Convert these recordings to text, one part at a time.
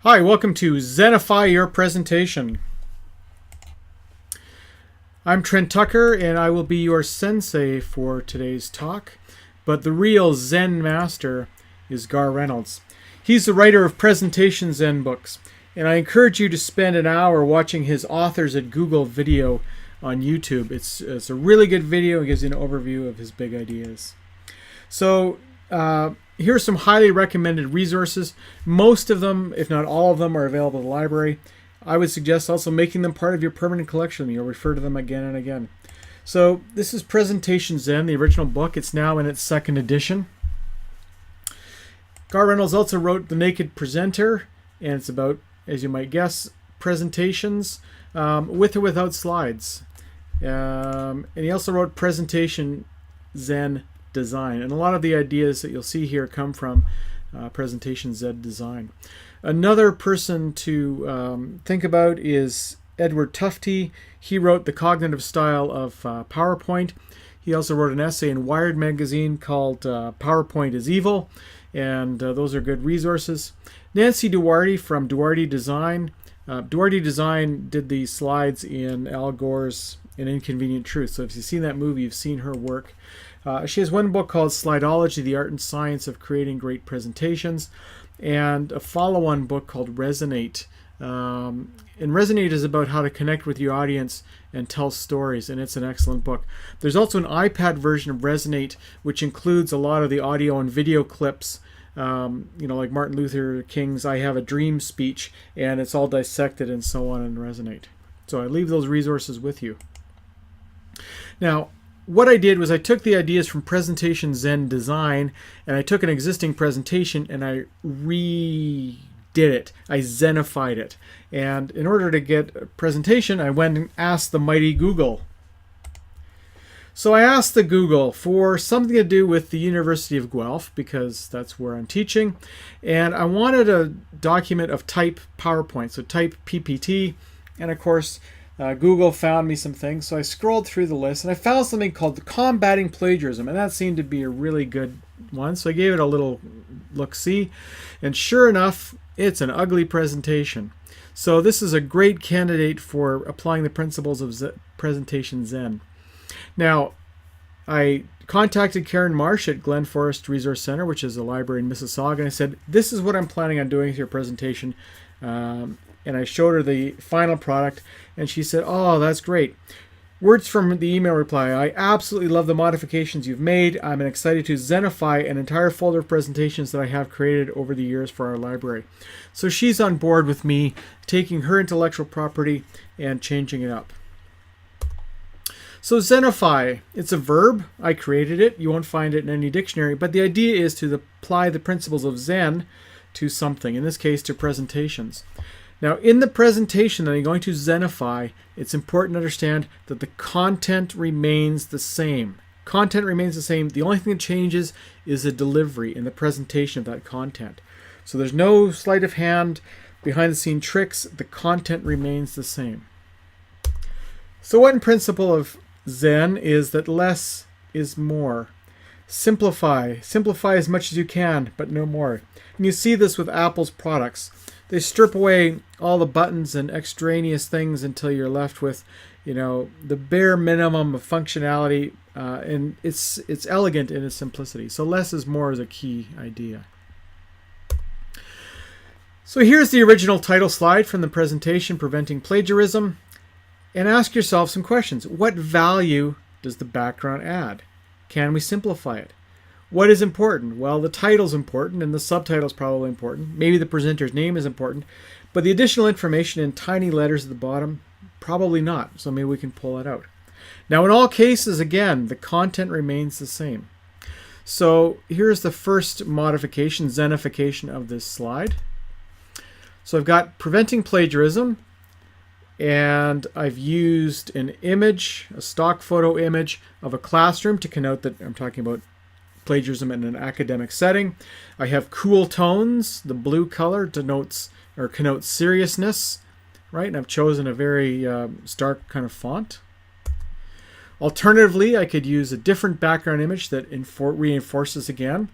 Hi, welcome to Zenify Your Presentation. I'm Trent Tucker, and I will be your sensei for today's talk. But the real Zen master is Gar Reynolds. He's the writer of Presentation Zen books, and I encourage you to spend an hour watching his Authors at Google video on YouTube. It's a really good video. It gives you an overview of his big ideas. So, here are some highly recommended resources. Most of them, if not all of them, are available in the library. I would suggest also making them part of your permanent collection. You'll refer to them again and again. So this is Presentation Zen, the original book. It's now in its second edition. Gar Reynolds also wrote The Naked Presenter, and it's about, as you might guess, presentations with or without slides. And he also wrote Presentation Zen Design, and a lot of the ideas that you'll see here come from Presentation Zen Design. Another person to think about is Edward Tufte. He wrote The Cognitive Style of PowerPoint. He also wrote an essay in Wired magazine called PowerPoint is Evil, and those are good resources. Nancy Duarte from Duarte Design. Duarte Design did the slides in Al Gore's An Inconvenient Truth, so if you've seen that movie, you've seen her work. She has one book called Slideology, The Art and Science of Creating Great Presentations, and a follow-on book called Resonate. And Resonate is about how to connect with your audience and tell stories, and it's an excellent book. There's also an iPad version of Resonate, which includes a lot of the audio and video clips, like Martin Luther King's I Have a Dream speech, and it's all dissected and so on in Resonate. So I leave those resources with you. Now, what I did was I took the ideas from Presentation Zen Design, and I took an existing presentation and I redid it. I Zenified it. And in order to get a presentation, I went and asked the mighty Google. So I asked the Google for something to do with the University of Guelph, because that's where I'm teaching. And I wanted a document of type PowerPoint, so type PPT. And of course, Google found me some things, so I scrolled through the list and I found something called Combating Plagiarism, and that seemed to be a really good one, so I gave it a little look-see, and sure enough, it's an ugly presentation. So this is a great candidate for applying the principles of Presentation Zen. Now, I contacted Karen Marsh at Glen Forest Resource Center, which is a library in Mississauga, and I said, this is what I'm planning on doing with your presentation. And I showed her the final product, and she said, oh, that's great. Words from the email reply: I absolutely love the modifications you've made. I'm excited to Zenify an entire folder of presentations that I have created over the years for our library. So she's on board with me taking her intellectual property and changing it up. So Zenify, it's a verb. I created it. You won't find it in any dictionary, but the idea is to apply the principles of Zen to something, in this case to presentations. Now, in the presentation that I'm going to Zenify, it's important to understand that the content remains the same. Content remains the same. The only thing that changes is the delivery and the presentation of that content. So there's no sleight of hand, behind-the-scene tricks. The content remains the same. So one principle of Zen is that less is more. Simplify. Simplify as much as you can, but no more. And you see this with Apple's products. They strip away all the buttons and extraneous things until you're left with, the bare minimum of functionality, and it's elegant in its simplicity. So less is more is a key idea. So here's the original title slide from the presentation, Preventing Plagiarism, and ask yourself some questions. What value does the background add? Can we simplify it? What is important? Well, the title's important, and the subtitle's probably important. Maybe the presenter's name is important, but the additional information in tiny letters at the bottom, probably not. So maybe we can pull it out. Now, in all cases, again, the content remains the same. So here's the first modification, Zenification of this slide. So I've got Preventing Plagiarism, and I've used an image, a stock photo image of a classroom to connote that I'm talking about plagiarism in an academic setting. I have cool tones. The blue color connotes seriousness, right? And I've chosen a very stark kind of font. Alternatively, I could use a different background image that reinforces again.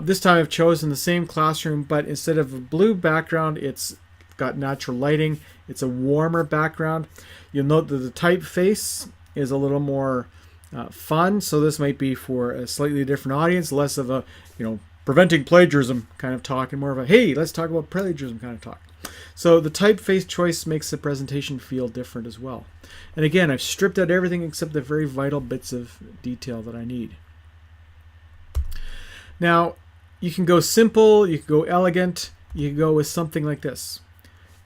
This time I've chosen the same classroom, but instead of a blue background, it's got natural lighting. It's a warmer background. You'll note that the typeface is a little more fun, so this might be for a slightly different audience, less of a, preventing plagiarism kind of talk, and more of a, hey, let's talk about plagiarism kind of talk. So the typeface choice makes the presentation feel different as well. And again, I've stripped out everything except the very vital bits of detail that I need. Now, you can go simple, you can go elegant, you can go with something like this.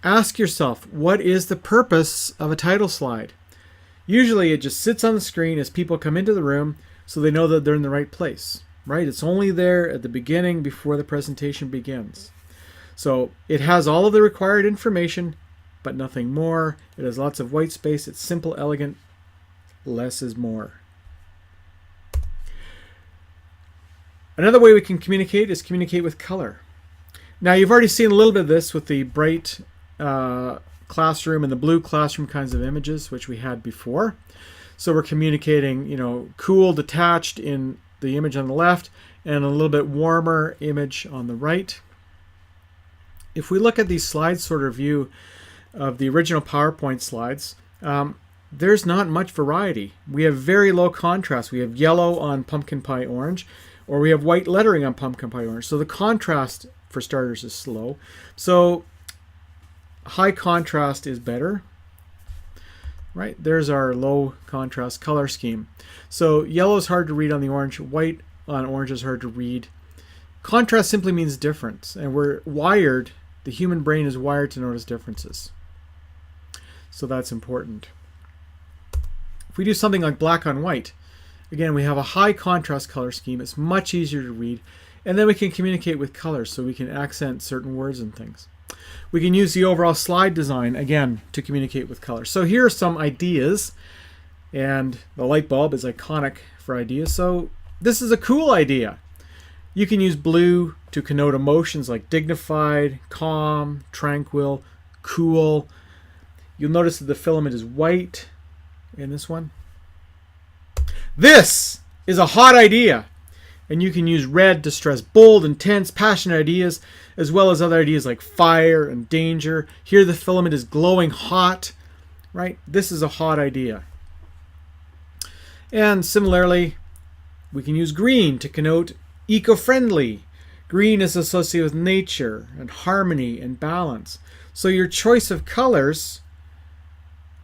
Ask yourself, what is the purpose of a title slide? Usually it just sits on the screen as people come into the room so they know that they're in the right place, right? It's only there at the beginning before the presentation begins. So it has all of the required information, but nothing more. It has lots of white space. It's simple, elegant. Less is more. Another way we can communicate is communicate with color. Now, you've already seen a little bit of this with the bright classroom and the blue classroom kinds of images, which we had before. So we're communicating, cool, detached in the image on the left and a little bit warmer image on the right. If we look at the slide sorter view of the original PowerPoint slides, there's not much variety. We have very low contrast. We have yellow on pumpkin pie orange, or we have white lettering on pumpkin pie orange. So the contrast, for starters, is slow. So high contrast is better. Right, there's our low contrast color scheme. So yellow is hard to read on the orange, white on orange is hard to read. Contrast simply means difference, and we're wired, the human brain is wired to notice differences. So that's important. If we do something like black on white, again, we have a high contrast color scheme. It's much easier to read. And then we can communicate with colors, so we can accent certain words and things. We can use the overall slide design, again, to communicate with colors. So here are some ideas. And the light bulb is iconic for ideas. So this is a cool idea. You can use blue to connote emotions like dignified, calm, tranquil, cool. You'll notice that the filament is white in this one. This is a hot idea. And you can use red to stress bold, intense, passionate ideas, as well as other ideas like fire and danger. Here the filament is glowing hot, right? This is a hot idea. And similarly, we can use green to connote eco-friendly. Green is associated with nature and harmony and balance. So your choice of colors,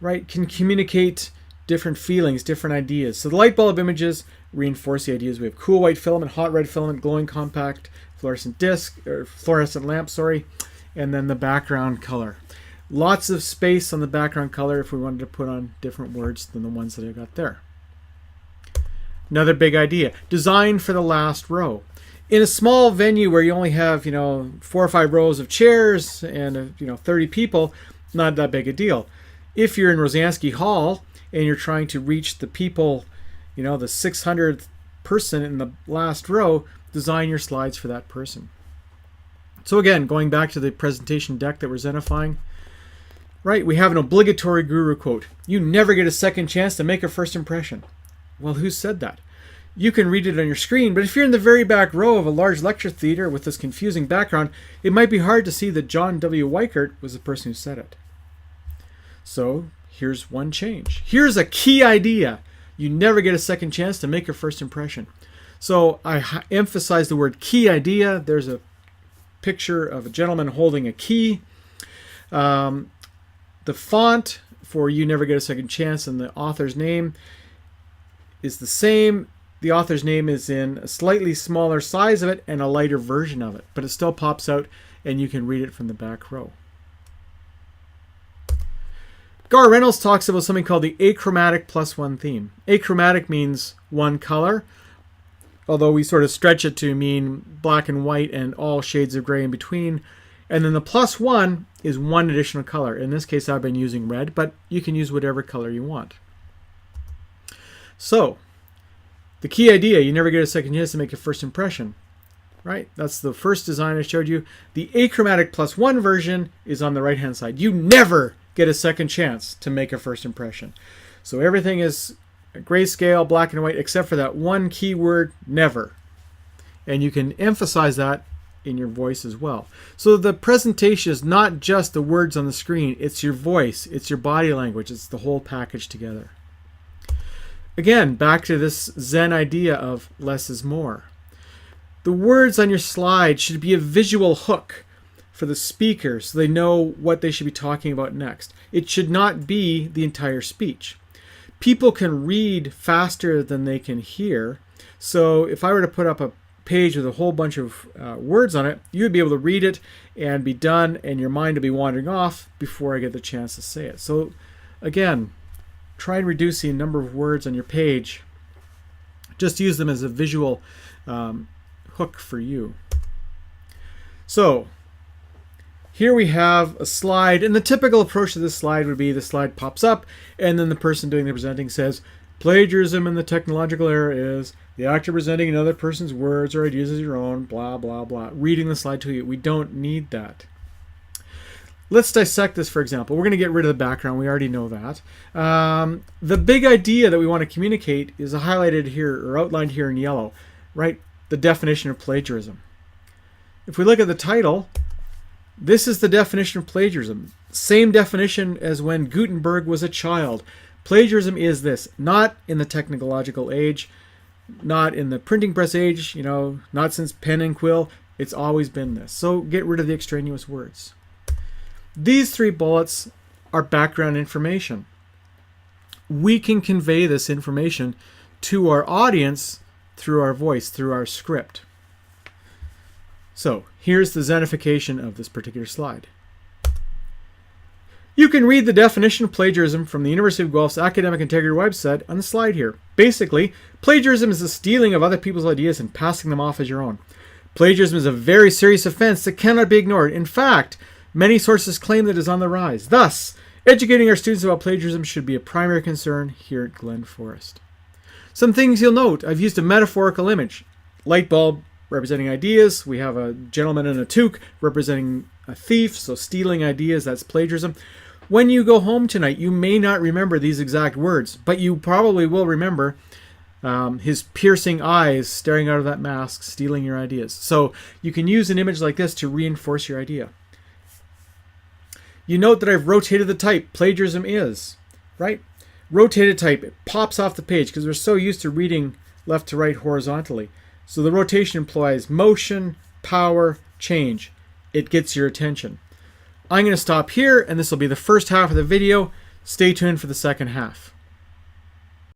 right, can communicate different feelings, different ideas. So the light bulb images reinforce the ideas. We have cool white filament, hot red filament, glowing compact, fluorescent disc, or fluorescent lamp, and then the background color. Lots of space on the background color if we wanted to put on different words than the ones that I got there. Another big idea, design for the last row. In a small venue where you only have, 4 or 5 rows of chairs and, 30 people, not that big a deal. If you're in Rosansky Hall and you're trying to reach the people, the 600th person in the last row, design your slides for that person. So again, going back to the presentation deck that we're zenifying, right, we have an obligatory guru quote. You never get a second chance to make a first impression. Well, who said that? You can read it on your screen, but if you're in the very back row of a large lecture theater with this confusing background, it might be hard to see that John W. Weichert was the person who said it. So here's one change. Here's a key idea. You never get a second chance to make your first impression. So I emphasize the word key idea. There's a picture of a gentleman holding a key. The font for You Never Get a Second Chance and the author's name is the same. The author's name is in a slightly smaller size of it and a lighter version of it, but it still pops out and you can read it from the back row. Gar Reynolds talks about something called the achromatic +1 theme. Achromatic means one color, although we sort of stretch it to mean black and white and all shades of gray in between. And then the +1 is one additional color. In this case, I've been using red, but you can use whatever color you want. So, the key idea, you never get a second chance to make a first impression, right? That's the first design I showed you. The achromatic +1 version is on the right-hand side. You never get a second chance to make a first impression. So everything is grayscale, black and white, except for that one key word, never. And you can emphasize that in your voice as well. So the presentation is not just the words on the screen, it's your voice, it's your body language, it's the whole package together. Again, back to this Zen idea of less is more. The words on your slide should be a visual hook for the speaker so they know what they should be talking about next. It should not be the entire speech. People can read faster than they can hear. So if I were to put up a page with a whole bunch of words on it, you would be able to read it and be done, and your mind would be wandering off before I get the chance to say it. So again, try and reduce the number of words on your page. Just use them as a visual hook for you. So here we have a slide, and the typical approach to this slide would be the slide pops up, and then the person doing the presenting says, plagiarism in the technological era is the act of presenting another person's words or ideas as your own, blah, blah, blah. Reading the slide to you. We don't need that. Let's dissect this, for example. We're going to get rid of the background. We already know that. The big idea that we want to communicate is highlighted here or outlined here in yellow, right? The definition of plagiarism. If we look at the title, this is the definition of plagiarism. Same definition as when Gutenberg was a child. Plagiarism is this, not in the technological age, not in the printing press age, not since pen and quill. It's always been this. So get rid of the extraneous words. These 3 bullets are background information. We can convey this information to our audience through our voice, through our script. So here's the Zenification of this particular slide. You can read the definition of plagiarism from the University of Guelph's Academic Integrity website on the slide here. Basically, plagiarism is the stealing of other people's ideas and passing them off as your own. Plagiarism is a very serious offense that cannot be ignored. In fact, many sources claim that it is on the rise. Thus, educating our students about plagiarism should be a primary concern here at Glen Forest. Some things you'll note, I've used a metaphorical image. Light bulb representing ideas. We have a gentleman in a toque representing a thief, so stealing ideas, that's plagiarism. When you go home tonight, you may not remember these exact words, but you probably will remember his piercing eyes staring out of that mask, stealing your ideas. So you can use an image like this to reinforce your idea. You note that I've rotated the type. Plagiarism is, right? Rotated type, it pops off the page because we're so used to reading left to right horizontally. So the rotation implies motion, power, change. It gets your attention. I'm going to stop here, and this will be the first half of the video. Stay tuned for the second half.